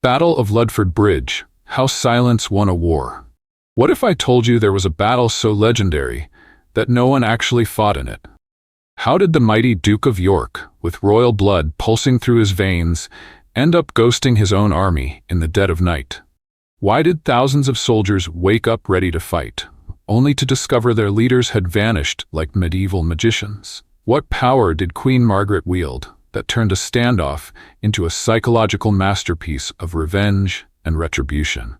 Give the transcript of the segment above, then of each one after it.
Battle of Ludford Bridge, How Silence Won a War. What if I told you there was a battle so legendary that no one actually fought in it? How did the mighty Duke of York, with royal blood pulsing through his veins, end up ghosting his own army in the dead of night? Why did thousands of soldiers wake up ready to fight, only to discover their leaders had vanished like medieval magicians? What power did Queen Margaret wield that turned a standoff into a psychological masterpiece of revenge and retribution?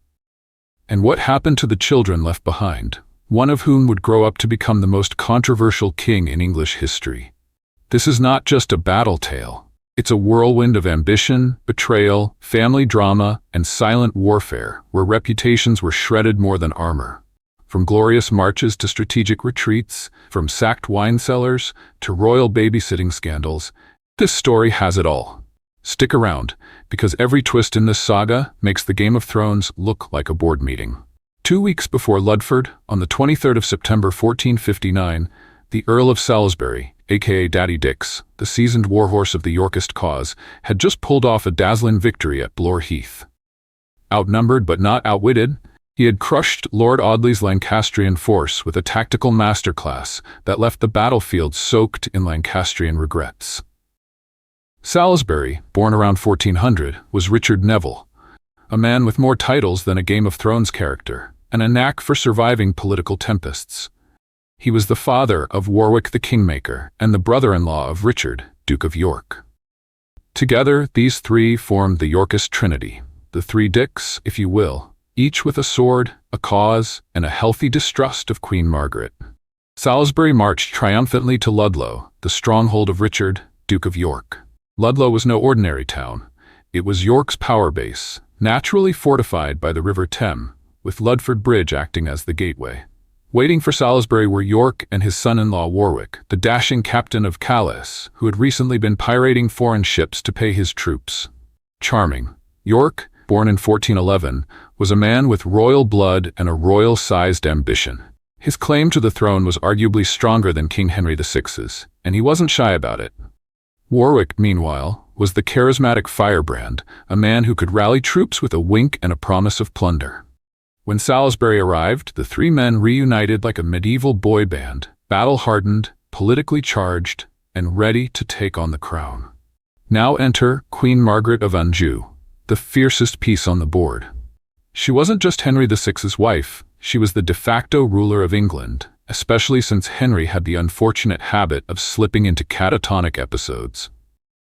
And what happened to the children left behind, one of whom would grow up to become the most controversial king in English history? This is not just a battle tale. It's a whirlwind of ambition, betrayal, family drama, and silent warfare where reputations were shredded more than armor. From glorious marches to strategic retreats, from sacked wine cellars to royal babysitting scandals, this story has it all. Stick around, because every twist in this saga makes the Game of Thrones look like a board meeting. 2 weeks before Ludford, on the 23rd of September 1459, the Earl of Salisbury, aka Daddy Dix, the seasoned warhorse of the Yorkist cause, had just pulled off a dazzling victory at Blore Heath. Outnumbered but not outwitted, he had crushed Lord Audley's Lancastrian force with a tactical masterclass that left the battlefield soaked in Lancastrian regrets. Salisbury, born around 1400, was Richard Neville, a man with more titles than a Game of Thrones character, and a knack for surviving political tempests. He was the father of Warwick the Kingmaker and the brother-in-law of Richard, Duke of York. Together, these three formed the Yorkist Trinity, the three Dicks, if you will, each with a sword, a cause, and a healthy distrust of Queen Margaret. Salisbury marched triumphantly to Ludlow, the stronghold of Richard, Duke of York. Ludlow was no ordinary town. It was York's power base, naturally fortified by the River Thames, with Ludford Bridge acting as the gateway. Waiting for Salisbury were York and his son-in-law Warwick, the dashing captain of Calais, who had recently been pirating foreign ships to pay his troops. Charming, York, born in 1411, was a man with royal blood and a royal-sized ambition. His claim to the throne was arguably stronger than King Henry VI's, and he wasn't shy about it. Warwick, meanwhile, was the charismatic firebrand, a man who could rally troops with a wink and a promise of plunder. When Salisbury arrived, the three men reunited like a medieval boy band, battle-hardened, politically charged, and ready to take on the crown. Now enter Queen Margaret of Anjou, the fiercest piece on the board. She wasn't just Henry VI's wife, she was the de facto ruler of England, especially since Henry had the unfortunate habit of slipping into catatonic episodes.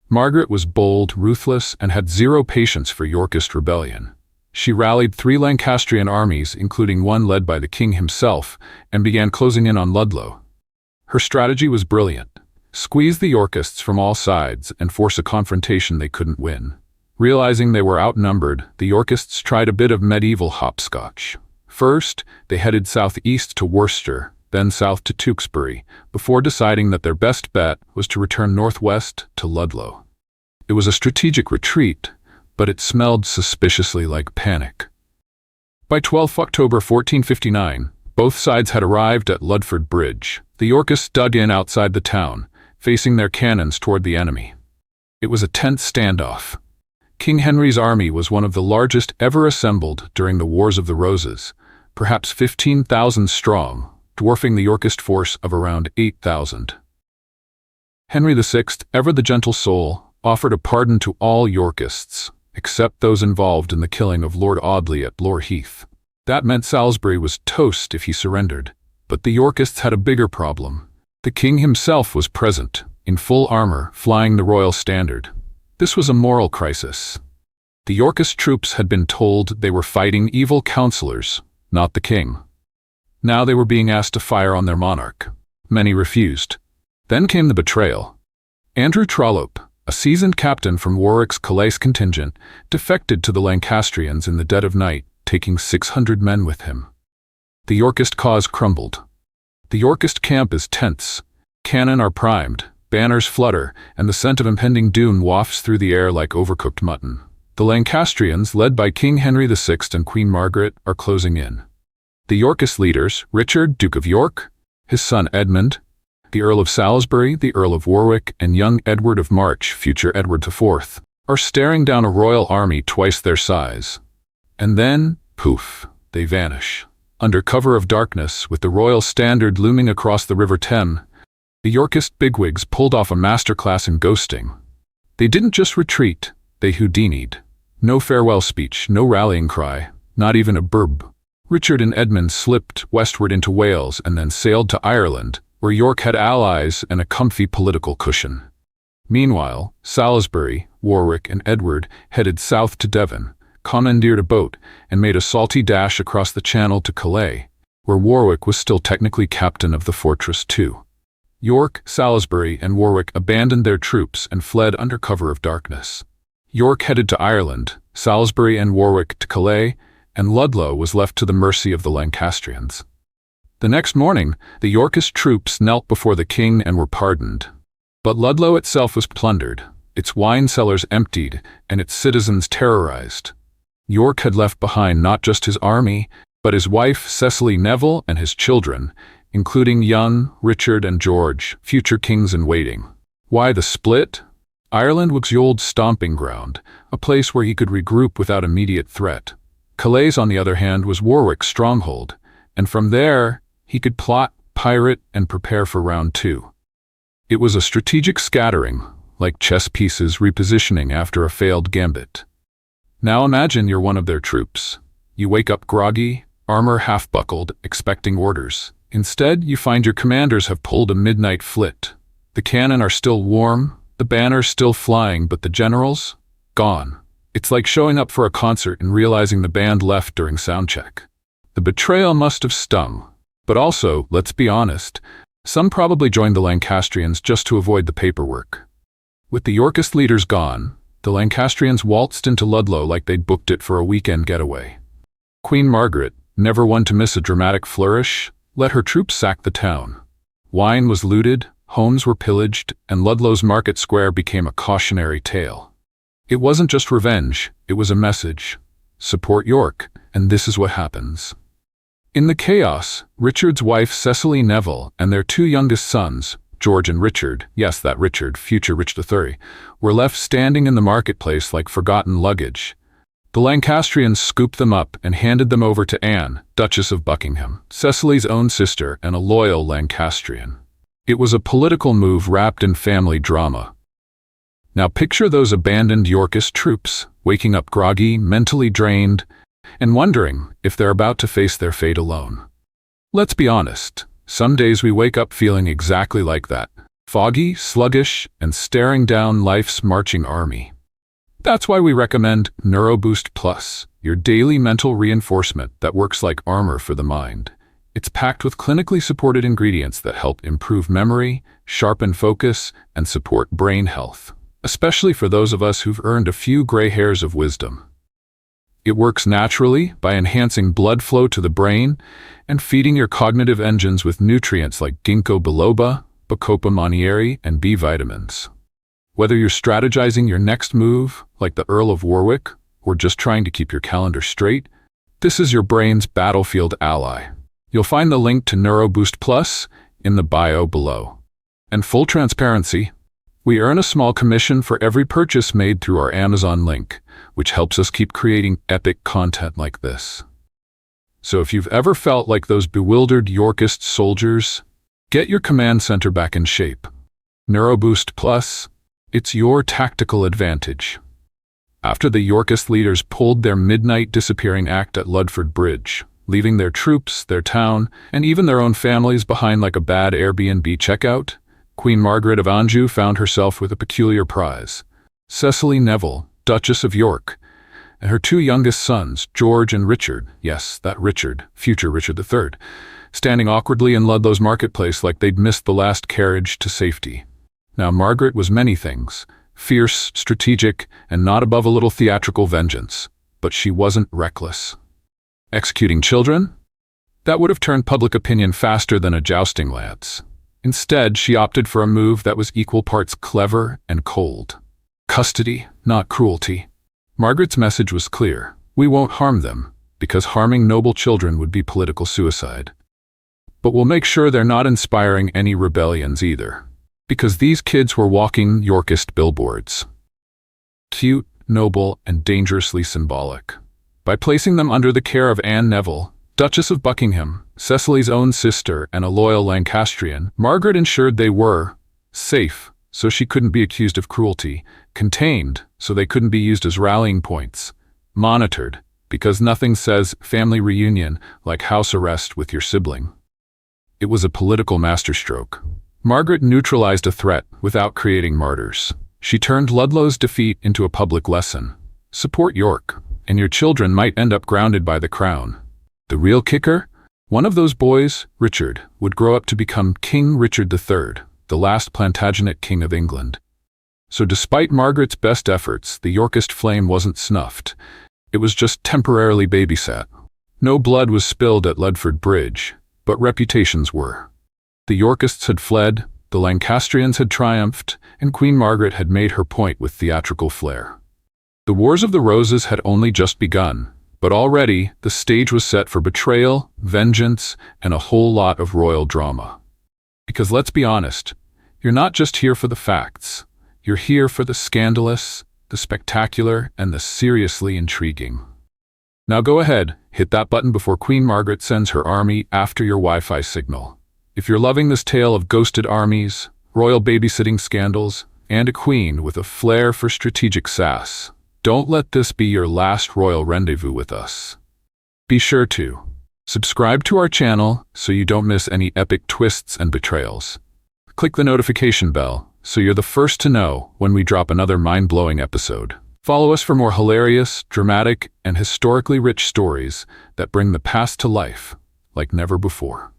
Margaret was bold, ruthless, and had zero patience for Yorkist rebellion. She rallied 3 Lancastrian armies, including one led by the king himself, and began closing in on Ludlow. Her strategy was brilliant. Squeeze the Yorkists from all sides and force a confrontation they couldn't win. Realizing they were outnumbered, the Yorkists tried a bit of medieval hopscotch. First, they headed southeast to Worcester, then south to Tewkesbury, before deciding that their best bet was to return northwest to Ludlow. It was a strategic retreat, but it smelled suspiciously like panic. By 12 October 1459, both sides had arrived at Ludford Bridge. The Yorkists dug in outside the town, facing their cannons toward the enemy. It was a tense standoff. King Henry's army was one of the largest ever assembled during the Wars of the Roses, perhaps 15,000 strong, dwarfing the Yorkist force of around 8,000. Henry VI, ever the gentle soul, offered a pardon to all Yorkists, except those involved in the killing of Lord Audley at Blore Heath. That meant Salisbury was toast if he surrendered. But the Yorkists had a bigger problem. The king himself was present, in full armor, flying the royal standard. This was a moral crisis. The Yorkist troops had been told they were fighting evil counselors, not the king. Now they were being asked to fire on their monarch. Many refused. Then came the betrayal. Andrew Trollope, a seasoned captain from Warwick's Calais contingent, defected to the Lancastrians in the dead of night, taking 600 men with him. The Yorkist cause crumbled. The Yorkist camp is tense. Cannon are primed, banners flutter, and the scent of impending doom wafts through the air like overcooked mutton. The Lancastrians, led by King Henry VI and Queen Margaret, are closing in. The Yorkist leaders, Richard, Duke of York, his son Edmund, the Earl of Salisbury, the Earl of Warwick, and young Edward of March, future Edward IV, are staring down a royal army twice their size. And then, poof, they vanish. Under cover of darkness, with the royal standard looming across the River Thames, the Yorkist bigwigs pulled off a masterclass in ghosting. They didn't just retreat, they Houdini'd. No farewell speech, no rallying cry, not even a burb. Richard and Edmund slipped westward into Wales and then sailed to Ireland, where York had allies and a comfy political cushion. Meanwhile, Salisbury, Warwick, and Edward headed south to Devon, commandeered a boat, and made a salty dash across the channel to Calais, where Warwick was still technically captain of the fortress too. York, Salisbury, and Warwick abandoned their troops and fled under cover of darkness. York headed to Ireland, Salisbury and Warwick to Calais, and Ludlow was left to the mercy of the Lancastrians. The next morning, the Yorkist troops knelt before the king and were pardoned. But Ludlow itself was plundered, its wine cellars emptied, and its citizens terrorized. York had left behind not just his army, but his wife Cecily Neville and his children, including young Richard and George, future kings in waiting. Why the split? Ireland was Yold's stomping ground, a place where he could regroup without immediate threat. Calais, on the other hand, was Warwick's stronghold, and from there he could plot, pirate, and prepare for round two. It was a strategic scattering, like chess pieces repositioning after a failed gambit. Now imagine you're one of their troops. You wake up groggy, armor half-buckled, expecting orders. Instead, you find your commanders have pulled a midnight flit. The cannon are still warm, the banners still flying, but the generals? Gone. It's like showing up for a concert and realizing the band left during soundcheck. The betrayal must have stung. But also, let's be honest, some probably joined the Lancastrians just to avoid the paperwork. With the Yorkist leaders gone, the Lancastrians waltzed into Ludlow like they'd booked it for a weekend getaway. Queen Margaret, never one to miss a dramatic flourish, let her troops sack the town. Wine was looted, homes were pillaged, and Ludlow's market square became a cautionary tale. It wasn't just revenge, it was a message. Support York, and this is what happens. In the chaos, Richard's wife Cecily Neville and their two youngest sons, George and Richard, yes, that Richard, future Rich III, were left standing in the marketplace like forgotten luggage. The Lancastrians scooped them up and handed them over to Anne, Duchess of Buckingham, Cecily's own sister and a loyal Lancastrian. It was a political move wrapped in family drama. Now picture those abandoned Yorkist troops, waking up groggy, mentally drained, and wondering if they're about to face their fate alone. Let's be honest, some days we wake up feeling exactly like that, foggy, sluggish, and staring down life's marching army. That's why we recommend NeuroBoost Plus, your daily mental reinforcement that works like armor for the mind. It's packed with clinically supported ingredients that help improve memory, sharpen focus, and support brain health, especially for those of us who've earned a few gray hairs of wisdom. It works naturally by enhancing blood flow to the brain and feeding your cognitive engines with nutrients like ginkgo biloba, bacopa monnieri, and B vitamins. Whether you're strategizing your next move, like the Earl of Warwick, or just trying to keep your calendar straight, this is your brain's battlefield ally. You'll find the link to NeuroBoost Plus in the bio below. And full transparency, we earn a small commission for every purchase made through our Amazon link, which helps us keep creating epic content like this. So if you've ever felt like those bewildered Yorkist soldiers, get your command center back in shape. NeuroBoost Plus, it's your tactical advantage. After the Yorkist leaders pulled their midnight disappearing act at Ludford Bridge, leaving their troops, their town, and even their own families behind like a bad Airbnb checkout, Queen Margaret of Anjou found herself with a peculiar prize. Cecily Neville, Duchess of York, and her two youngest sons, George and Richard, yes, that Richard, future Richard III, standing awkwardly in Ludlow's marketplace like they'd missed the last carriage to safety. Now Margaret was many things, fierce, strategic, and not above a little theatrical vengeance, but she wasn't reckless. Executing children? That would have turned public opinion faster than a jousting lance. Instead, she opted for a move that was equal parts clever and cold. Custody, not cruelty. Margaret's message was clear. We won't harm them, because harming noble children would be political suicide. But we'll make sure they're not inspiring any rebellions either, because these kids were walking Yorkist billboards. cute, noble, and dangerously symbolic. By placing them under the care of Anne Neville, Duchess of Buckingham, Cecily's own sister and a loyal Lancastrian, Margaret ensured they were safe, so she couldn't be accused of cruelty, contained, so they couldn't be used as rallying points, monitored, because nothing says family reunion like house arrest with your sibling. It was a political masterstroke. Margaret neutralized a threat without creating martyrs. She turned Ludlow's defeat into a public lesson. Support York, and your children might end up grounded by the crown. The real kicker? One of those boys, Richard, would grow up to become King Richard III, the last Plantagenet king of England. So despite Margaret's best efforts, the Yorkist flame wasn't snuffed. It was just temporarily babysat. No blood was spilled at Ludford Bridge, but reputations were. The Yorkists had fled, the Lancastrians had triumphed, and Queen Margaret had made her point with theatrical flair. The Wars of the Roses had only just begun, but already the stage was set for betrayal, vengeance, and a whole lot of royal drama. Because let's be honest, you're not just here for the facts. You're here for the scandalous, the spectacular, and the seriously intriguing. Now go ahead, hit that button before Queen Margaret sends her army after your Wi-Fi signal. If you're loving this tale of ghosted armies, royal babysitting scandals, and a queen with a flair for strategic sass, don't let this be your last royal rendezvous with us. Be sure to subscribe to our channel so you don't miss any epic twists and betrayals. Click the notification bell so you're the first to know when we drop another mind-blowing episode. Follow us for more hilarious, dramatic, and historically rich stories that bring the past to life like never before.